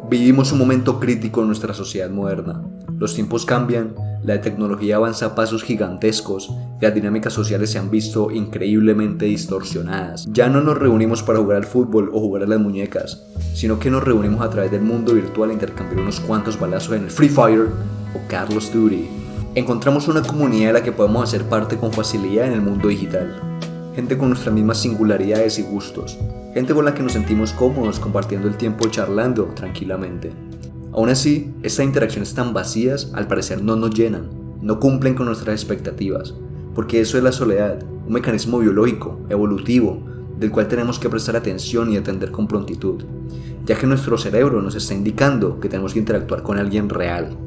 Vivimos un momento crítico en nuestra sociedad moderna. Los tiempos cambian, la tecnología avanza a pasos gigantescos y las dinámicas sociales se han visto increíblemente distorsionadas. Ya no nos reunimos para jugar al fútbol o jugar a las muñecas, sino que nos reunimos a través del mundo virtual a intercambiar unos cuantos balazos en el Free Fire o Call of Duty. Encontramos una comunidad de la que podemos hacer parte con facilidad en el mundo digital. Gente con nuestras mismas singularidades y gustos. Gente con la que nos sentimos cómodos compartiendo el tiempo charlando tranquilamente. Aún así, estas interacciones tan vacías al parecer no nos llenan, no cumplen con nuestras expectativas, porque eso es la soledad, un mecanismo biológico, evolutivo, del cual tenemos que prestar atención y atender con prontitud, ya que nuestro cerebro nos está indicando que tenemos que interactuar con alguien real.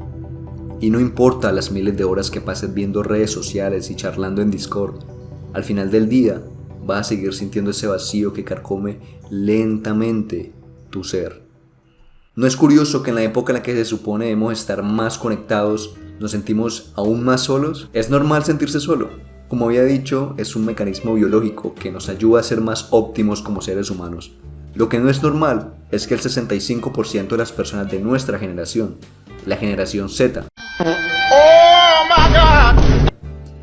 Y no importa las miles de horas que pases viendo redes sociales y charlando en Discord, al final del día vas a seguir sintiendo ese vacío que carcome lentamente tu ser. ¿No es curioso que en la época en la que se supone debemos estar más conectados, nos sentimos aún más solos? Es normal sentirse solo. Como había dicho, es un mecanismo biológico que nos ayuda a ser más óptimos como seres humanos. Lo que no es normal es que el 65% de las personas de nuestra generación, la generación Z,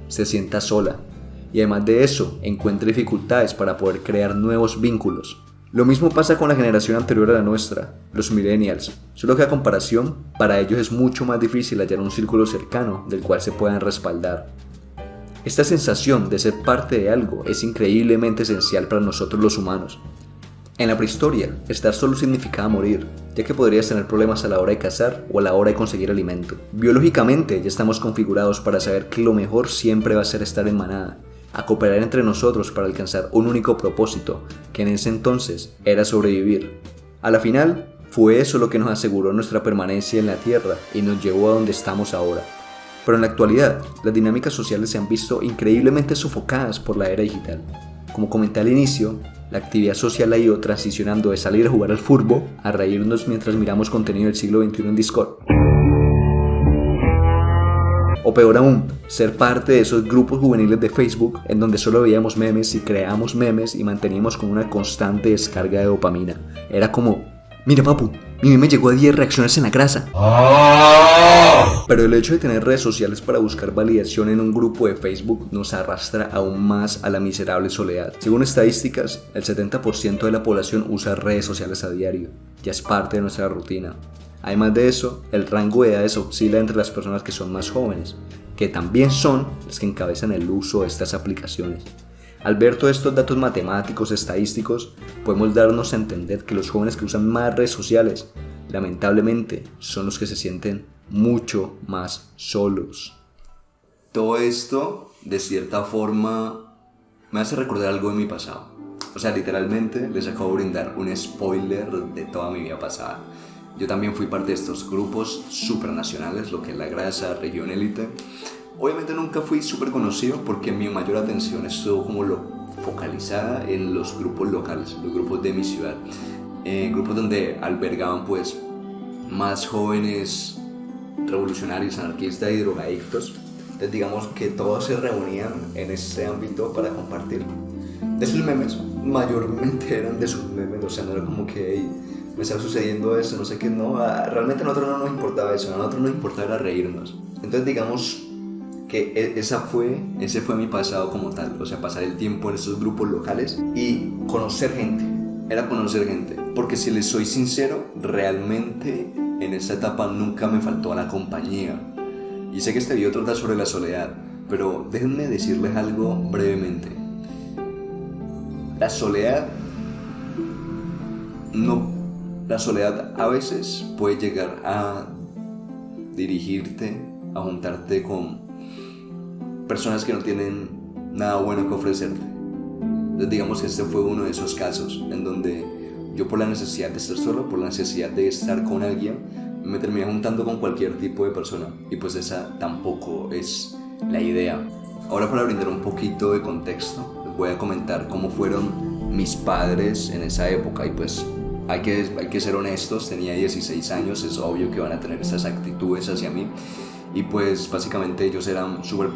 se sienta sola. Y además de eso, encuentra dificultades para poder crear nuevos vínculos. Lo mismo pasa con la generación anterior a la nuestra, los millennials, solo que a comparación, para ellos es mucho más difícil hallar un círculo cercano del cual se puedan respaldar. Esta sensación de ser parte de algo es increíblemente esencial para nosotros los humanos. En la prehistoria, estar solo significaba morir, ya que podrías tener problemas a la hora de cazar o a la hora de conseguir alimento. Biológicamente ya estamos configurados para saber que lo mejor siempre va a ser estar en manada, a cooperar entre nosotros para alcanzar un único propósito, que en ese entonces era sobrevivir. A la final, fue eso lo que nos aseguró nuestra permanencia en la Tierra y nos llevó a donde estamos ahora. Pero en la actualidad, las dinámicas sociales se han visto increíblemente sofocadas por la era digital. Como comenté al inicio, la actividad social ha ido transicionando de salir a jugar al fútbol a reírnos mientras miramos contenido del siglo XXI en Discord. O peor aún, ser parte de esos grupos juveniles de Facebook en donde solo veíamos memes y creábamos memes y manteníamos con una constante descarga de dopamina. Era como, mira papu, mi meme llegó a 10 reacciones en la grasa. Pero el hecho de tener redes sociales para buscar validación en un grupo de Facebook nos arrastra aún más a la miserable soledad. Según estadísticas, el 70% de la población usa redes sociales a diario. Ya es parte de nuestra rutina. Además de eso, el rango de edades oscila entre las personas que son más jóvenes, que también son las que encabezan el uso de estas aplicaciones. Al ver todos estos datos matemáticos, estadísticos, podemos darnos a entender que los jóvenes que usan más redes sociales, lamentablemente, son los que se sienten mucho más solos. Todo esto, de cierta forma, me hace recordar algo de mi pasado. O sea, literalmente les acabo de brindar un spoiler de toda mi vida pasada. Yo también fui parte de estos grupos supranacionales, lo que es la grasa, región élite. Obviamente nunca fui súper conocido porque mi mayor atención estuvo como focalizada en los grupos locales, los grupos de mi ciudad. Grupos donde albergaban pues más jóvenes revolucionarios, anarquistas y drogadictos. Entonces digamos que todos se reunían en este ámbito para compartir. De sus memes, mayormente eran de sus memes, o sea, no era como que hey, me estaba sucediendo eso, no sé qué, no, realmente a nosotros no nos importaba eso, a nosotros nos importaba reírnos. Entonces digamos que ese fue mi pasado como tal, o sea, pasar el tiempo en esos grupos locales y conocer gente, era conocer gente, porque si les soy sincero, realmente en esa etapa nunca me faltó la compañía. Y sé que este video trata sobre la soledad, pero déjenme decirles algo brevemente. La soledad a veces puede llegar a dirigirte, a juntarte con personas que no tienen nada bueno que ofrecerte. Entonces digamos que este fue uno de esos casos en donde yo por la necesidad de estar solo, por la necesidad de estar con alguien, me terminé juntando con cualquier tipo de persona y pues esa tampoco es la idea. Ahora para brindar un poquito de contexto, les voy a comentar cómo fueron mis padres en esa época y pues hay que ser honestos, tenía 16 años, es obvio que van a tener esas actitudes hacia mí y pues básicamente ellos eran súper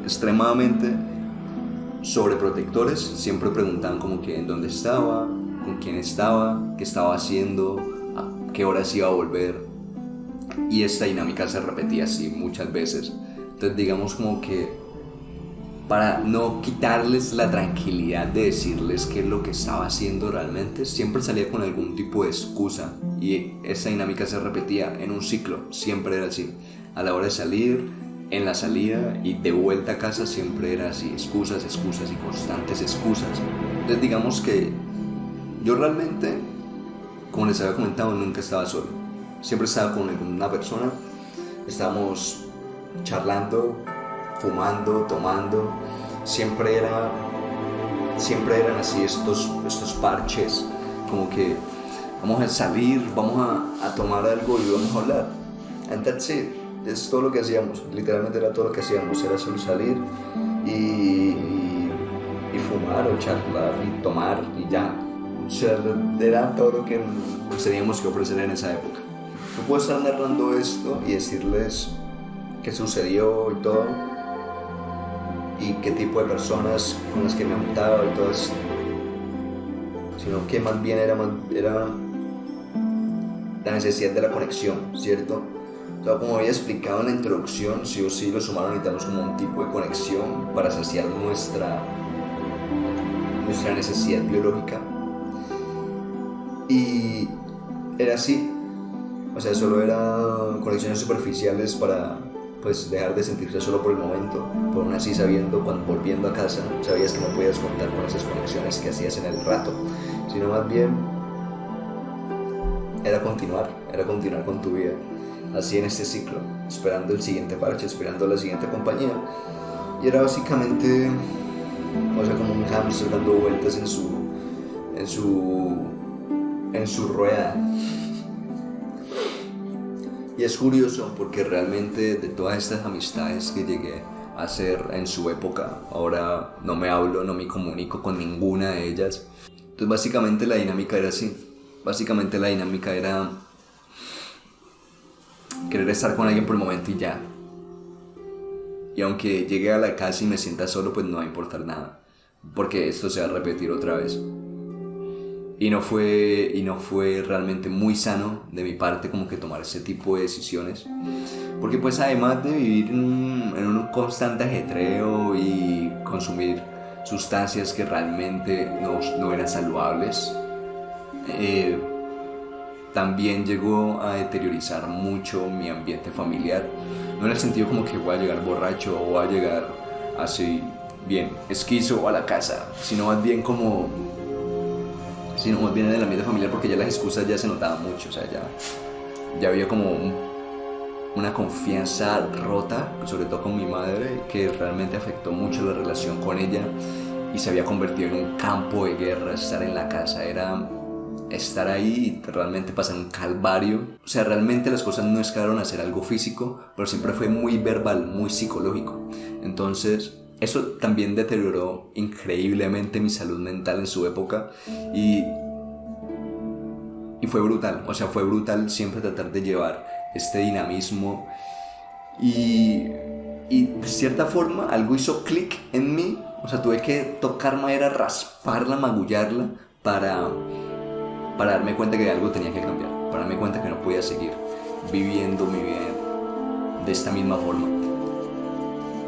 extremadamente sobreprotectores, siempre preguntaban como que en dónde estaba, con quién estaba, qué estaba haciendo, qué horas iba a volver, y esta dinámica se repetía así muchas veces. Entonces digamos como que para no quitarles la tranquilidad de decirles qué es lo que estaba haciendo realmente, siempre salía con algún tipo de excusa, y esa dinámica se repetía en un ciclo, siempre era así. A la hora de salir, en la salida y de vuelta a casa siempre era así, excusas y constantes excusas. Entonces digamos que yo realmente, como les había comentado, nunca estaba solo, siempre estaba con una persona. Estábamos charlando, fumando, tomando. Siempre eran así estos parches, como que vamos a salir, vamos a tomar algo y vamos a hablar, and that's it. Es todo lo que hacíamos, literalmente era todo lo que hacíamos, era solo salir y fumar o charlar y tomar y ya. O sea, era todo lo que teníamos que ofrecer en esa época. No puedo estar narrando esto y decirles qué sucedió y todo, y qué tipo de personas con las que me juntaba y todo esto, sino que más bien era la necesidad de la conexión, ¿cierto? O sea, como había explicado en la introducción, sí o sí los humanos necesitamos como un tipo de conexión para saciar nuestra necesidad biológica, y era así. O sea, solo eran conexiones superficiales para pues dejar de sentirse solo por el momento, pero aún así sabiendo, cuando volviendo a casa, sabías que no podías contar con esas conexiones que hacías en el rato, sino más bien era continuar con tu vida, así en este ciclo, esperando el siguiente parche, esperando la siguiente compañía, y era básicamente, o sea, como un hámster dando vueltas en su rueda. Y es curioso porque realmente de todas estas amistades que llegué a hacer en su época, ahora no me comunico con ninguna de ellas. Entonces básicamente la dinámica era así. Básicamente la dinámica era querer estar con alguien por el momento y ya. Y aunque llegue a la casa y me sienta solo, pues no va a importar nada, porque esto se va a repetir otra vez. Y no fue realmente muy sano de mi parte como que tomar ese tipo de decisiones, porque pues además de vivir en un constante ajetreo y consumir sustancias que realmente no eran saludables, también llegó a deteriorizar mucho mi ambiente familiar. No en el sentido como que voy a llegar borracho o voy a llegar así bien esquizo a la casa, sino más bien en el ambiente familiar, porque ya las excusas ya se notaban mucho. O sea, ya había como una confianza rota, sobre todo con mi madre, que realmente afectó mucho la relación con ella, y se había convertido en un campo de guerra. Estar en la casa era estar ahí y realmente pasar un calvario. O sea, realmente las cosas no escalaron a ser algo físico, pero siempre fue muy verbal, muy psicológico. Entonces eso también deterioró increíblemente mi salud mental en su época, y fue brutal. O sea, fue brutal siempre tratar de llevar este dinamismo, y de cierta forma algo hizo clic en mí. O sea, tuve que tocar madera, rasparla, magullarla para darme cuenta que algo tenía que cambiar, para darme cuenta que no podía seguir viviendo mi vida de esta misma forma.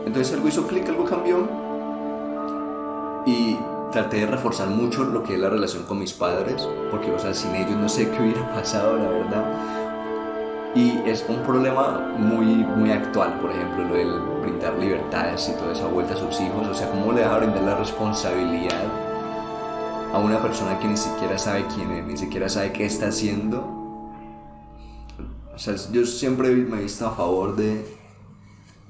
Entonces algo hizo clic, algo cambió, y traté de reforzar mucho lo que es la relación con mis padres, porque, o sea, sin ellos no sé qué hubiera pasado, la verdad. Y es un problema muy, muy actual, por ejemplo, lo del brindar libertades y toda esa vuelta a sus hijos. O sea, ¿cómo le vas a brindar la responsabilidad a una persona que ni siquiera sabe quién es, ni siquiera sabe qué está haciendo? O sea, yo siempre me he visto a favor de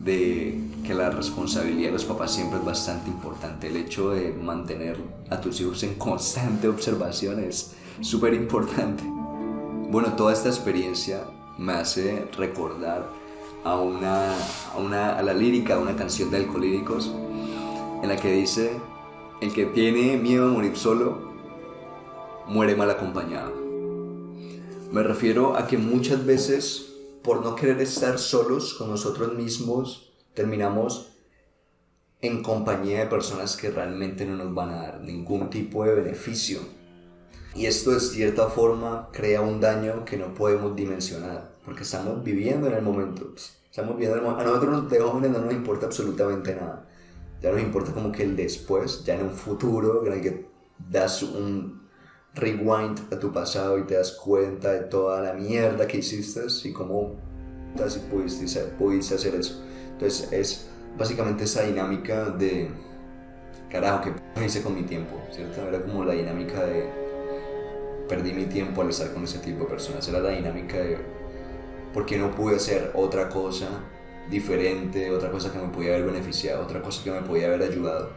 que la responsabilidad de los papás siempre es bastante importante. El hecho de mantener a tus hijos en constante observación es súper importante. Bueno, toda esta experiencia me hace recordar a la lírica de una canción de Alcohólicos, en la que dice: el que tiene miedo a morir solo, muere mal acompañado. Me refiero a que muchas veces, por no querer estar solos con nosotros mismos, terminamos en compañía de personas que realmente no nos van a dar ningún tipo de beneficio. Y esto de cierta forma crea un daño que no podemos dimensionar, porque estamos viviendo en el momento. Estamos viviendo en el momento. A nosotros de jóvenes no nos importa absolutamente nada. Ya nos importa como que el después, ya en un futuro, en el que das un rewind a tu pasado y te das cuenta de toda la mierda que hiciste y cómo pudiste hacer eso. Entonces es básicamente esa dinámica de carajo, ¿qué hice con mi tiempo? ¿Cierto? Era como la dinámica de perdí mi tiempo al estar con ese tipo de personas. Era la dinámica de por qué no pude hacer otra cosa diferente, otra cosa que me podía haber beneficiado, otra cosa que me podía haber ayudado.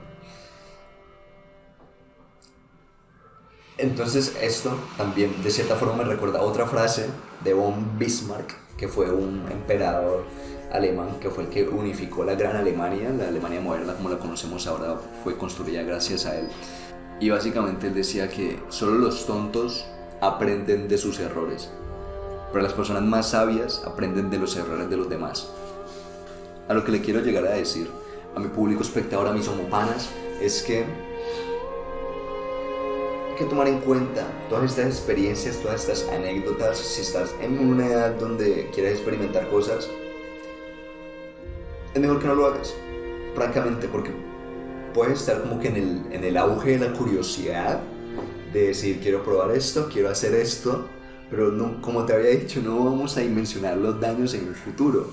Entonces esto también de cierta forma me recuerda otra frase de von Bismarck, que fue un emperador alemán, que fue el que unificó la gran Alemania, la Alemania moderna como la conocemos ahora fue construida gracias a él. Y básicamente él decía que solo los tontos aprenden de sus errores, pero las personas más sabias aprenden de los errores de los demás. A lo que le quiero llegar a decir a mi público espectador, a mis homopanas, es que hay que tomar en cuenta todas estas experiencias, todas estas anécdotas. Si estás en una edad donde quieres experimentar cosas, es mejor que no lo hagas, francamente, porque puedes estar como que en el auge de la curiosidad de decir quiero probar esto, quiero hacer esto, pero no, como te había dicho, no vamos a dimensionar los daños en el futuro.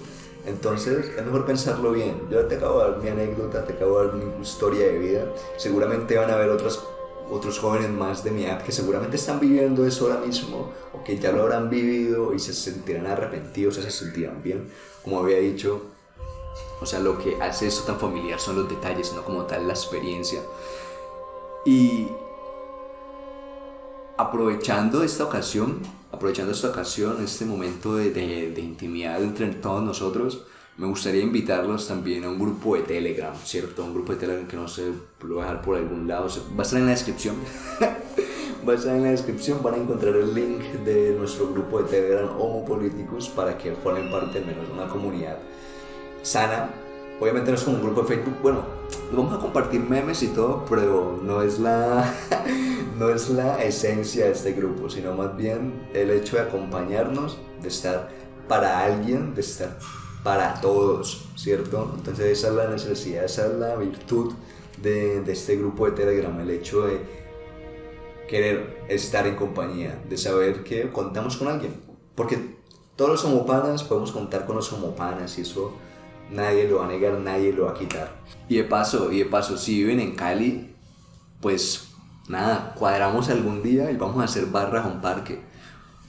Entonces es mejor pensarlo bien. Yo te acabo de dar mi anécdota, te acabo de dar mi historia de vida. Seguramente van a haber otros jóvenes más de mi edad que seguramente están viviendo eso ahora mismo, o que ya lo habrán vivido y se sentirán arrepentidos, o se sentirán bien. Como había dicho, o sea, lo que hace eso tan familiar son los detalles, no como tal la experiencia. Y aprovechando esta ocasión, este momento de intimidad entre todos nosotros, me gustaría invitarlos también a un grupo de Telegram, ¿cierto? Un grupo de Telegram que no sé, lo voy a dejar por algún lado, va a estar en la descripción. Va a estar en la descripción, van a encontrar el link de nuestro grupo de Telegram Homo Politicus para que formen parte al menos de una comunidad sana. Obviamente no es como un grupo de Facebook, bueno, vamos a compartir memes y todo, pero no es la esencia de este grupo, sino más bien el hecho de acompañarnos, de estar para alguien, de estar para todos, ¿cierto? Entonces esa es la necesidad, esa es la virtud de este grupo de Telegram, el hecho de querer estar en compañía, de saber que contamos con alguien, porque todos los homopanas podemos contar con los homopanas y eso nadie lo va a negar, nadie lo va a quitar. Y de paso, si viven en Cali, pues nada, cuadramos algún día y vamos a hacer barras a un parque.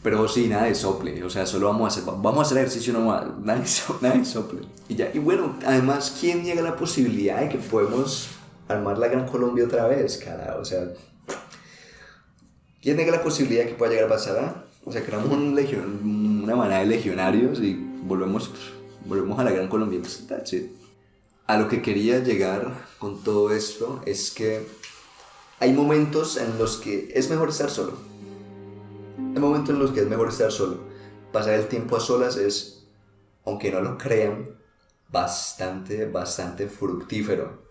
Pero sí, nada de sople, o sea, solo vamos a hacer ejercicio nomás, nada de sople. Y ya, y bueno, además, ¿quién niega la posibilidad de que podemos armar la Gran Colombia otra vez, cara? O sea, ¿quién niega la posibilidad de que pueda llegar a pasar? ¿Ah? O sea, creamos una manada de legionarios y volvemos a la Gran Colombia, pues that's it. A lo que quería llegar con todo esto es que hay momentos en los que es mejor estar solo. Hay momentos en los que es mejor estar solo. Pasar el tiempo a solas es, aunque no lo crean, bastante fructífero.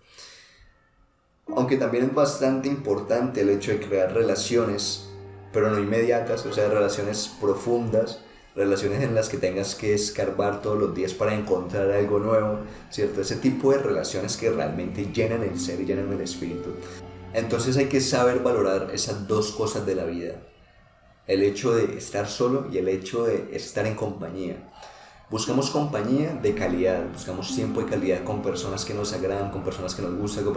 Aunque también es bastante importante el hecho de crear relaciones, pero no inmediatas, o sea, relaciones profundas, relaciones en las que tengas que escarbar todos los días para encontrar algo nuevo, ¿cierto? Ese tipo de relaciones que realmente llenan el ser y llenan el espíritu. Entonces hay que saber valorar esas dos cosas de la vida. El hecho de estar solo y el hecho de estar en compañía. Buscamos compañía de calidad, buscamos tiempo de calidad con personas que nos agradan, con personas que nos gustan, con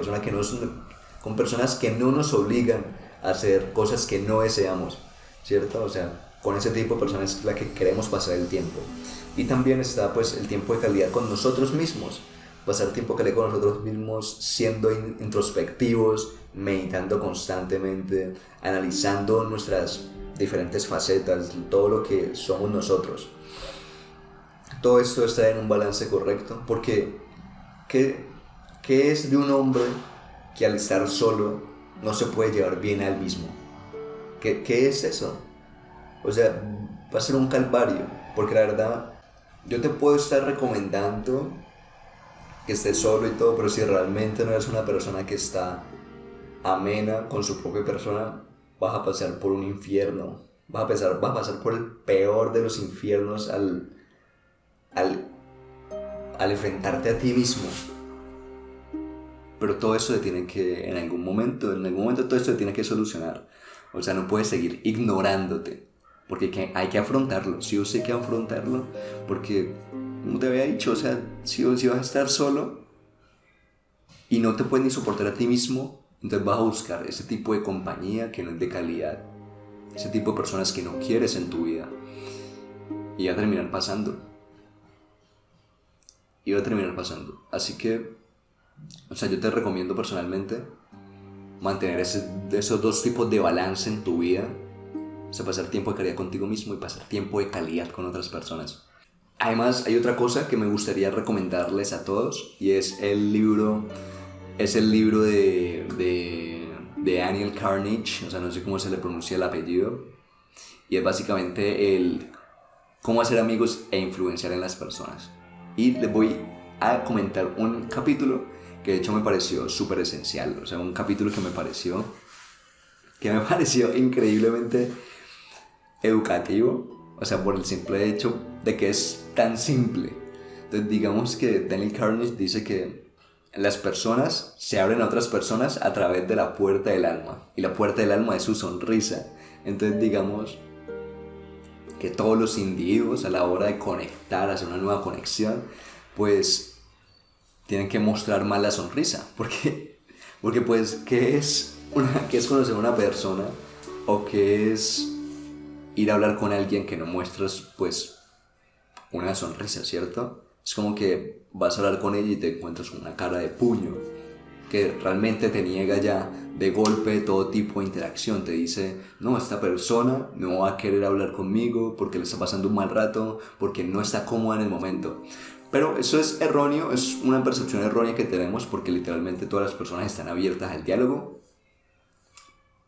personas que no nos obligan a hacer cosas que no deseamos, ¿cierto? O sea, con ese tipo de personas es la que queremos pasar el tiempo. Y también está pues el tiempo de calidad con nosotros mismos, pasar tiempo de calidad con nosotros mismos, siendo introspectivos, meditando constantemente, analizando nuestras diferentes facetas, todo lo que somos nosotros. Todo esto está en un balance correcto, porque ¿qué es de un hombre que al estar solo no se puede llevar bien a él mismo? ¿Qué es eso? O sea, va a ser un calvario, porque la verdad, yo te puedo estar recomendando que estés solo y todo, pero si realmente no eres una persona que está amena con su propia persona, vas a pasar por un infierno, vas a pasar por el peor de los infiernos al enfrentarte a ti mismo. Pero todo eso se tiene que, en algún momento todo esto se tiene que solucionar. O sea, no puedes seguir ignorándote, porque hay que afrontarlo, sí o sí hay que afrontarlo, porque, como te había dicho, o sea, si vas a estar solo y no te puedes ni soportar a ti mismo, entonces vas a buscar ese tipo de compañía que no es de calidad, ese tipo de personas que no quieres en tu vida, y va a terminar pasando. Así que, o sea, yo te recomiendo personalmente mantener esos dos tipos de balance en tu vida. O sea, pasar tiempo de calidad contigo mismo y pasar tiempo de calidad con otras personas. Además, hay otra cosa que me gustaría recomendarles a todos, y es el libro de Daniel Carnegie, o sea, no sé cómo se le pronuncia el apellido, y es básicamente el cómo hacer amigos e influenciar en las personas. Y les voy a comentar un capítulo que de hecho me pareció súper esencial, o sea, un capítulo que me pareció increíblemente educativo, o sea, por el simple hecho de que es tan simple. Entonces, digamos que Daniel Carnegie dice que las personas se abren a otras personas a través de la puerta del alma, y la puerta del alma es su sonrisa. Entonces, digamos que todos los individuos, a la hora de conectar, hacer una nueva conexión, pues tienen que mostrar más la sonrisa, porque pues, ¿qué es conocer a una persona, o qué es ir a hablar con alguien que no muestras, pues, una sonrisa, ¿cierto? Es como que vas a hablar con ella y te encuentras con una cara de puño, que realmente te niega ya de golpe todo tipo de interacción. Te dice, no, esta persona no va a querer hablar conmigo porque le está pasando un mal rato, porque no está cómoda en el momento. Pero eso es erróneo, es una percepción errónea que tenemos, porque literalmente todas las personas están abiertas al diálogo.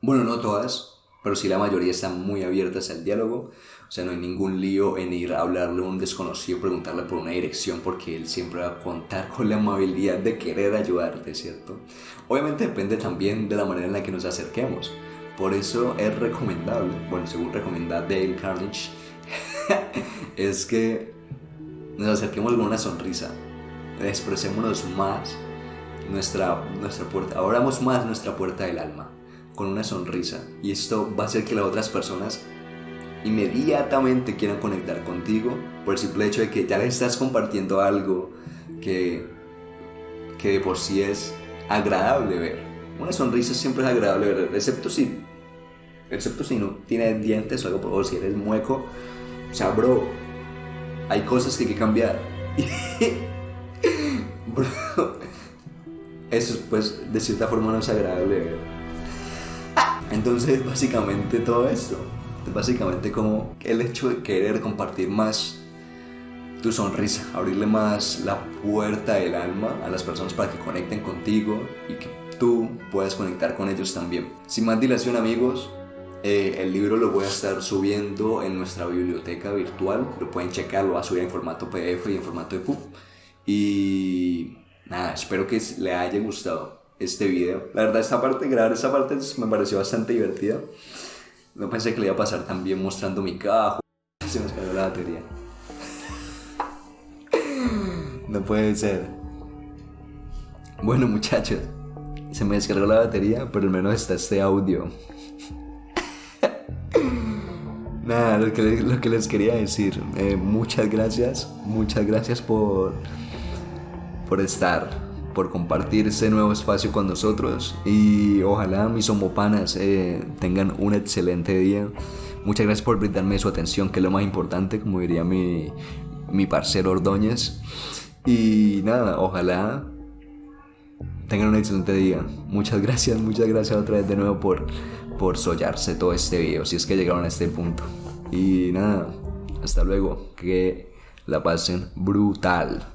Bueno, no todas, pero sí la mayoría están muy abiertas al diálogo. O sea, no hay ningún lío en ir a hablarle a un desconocido, preguntarle por una dirección, porque él siempre va a contar con la amabilidad de querer ayudarte, ¿cierto? Obviamente depende también de la manera en la que nos acerquemos. Por eso es recomendable, bueno, según recomienda Dale Carnegie, es que nos acerquemos con una sonrisa, expresémonos más nuestra puerta, abramos más nuestra puerta del alma con una sonrisa, y esto va a hacer que las otras personas inmediatamente quieran conectar contigo por el simple hecho de que ya les estás compartiendo algo que de por sí es agradable ver. Una sonrisa siempre es agradable ver, excepto si no tienes dientes o algo, o si eres mueco. O sea, bro, hay cosas que hay que cambiar. Bro, eso pues de cierta forma no es agradable ver. Entonces, básicamente todo esto es básicamente como el hecho de querer compartir más tu sonrisa, abrirle más la puerta del alma a las personas para que conecten contigo y que tú puedas conectar con ellos también. Sin más dilación, amigos, el libro lo voy a estar subiendo en nuestra biblioteca virtual. Lo pueden checar, lo voy a subir en formato PDF y en formato EPUB. Y nada, espero que les haya gustado este video. La verdad, grabar esta parte me pareció bastante divertida. No pensé que le iba a pasar tan bien mostrando mi cajo. Se me cayó la batería. No puede ser. Bueno, muchachos, se me descargó la batería, pero al menos está este audio. Nada, lo que les quería decir, muchas gracias por compartir este nuevo espacio con nosotros, y ojalá mis homopanas tengan un excelente día. Muchas gracias por brindarme su atención, que es lo más importante, como diría mi parcero Ordóñez. Y nada, ojalá tengan un excelente día. Muchas gracias otra vez de nuevo por sollarse todo este video, si es que llegaron a este punto. Y nada, hasta luego, que la pasen brutal.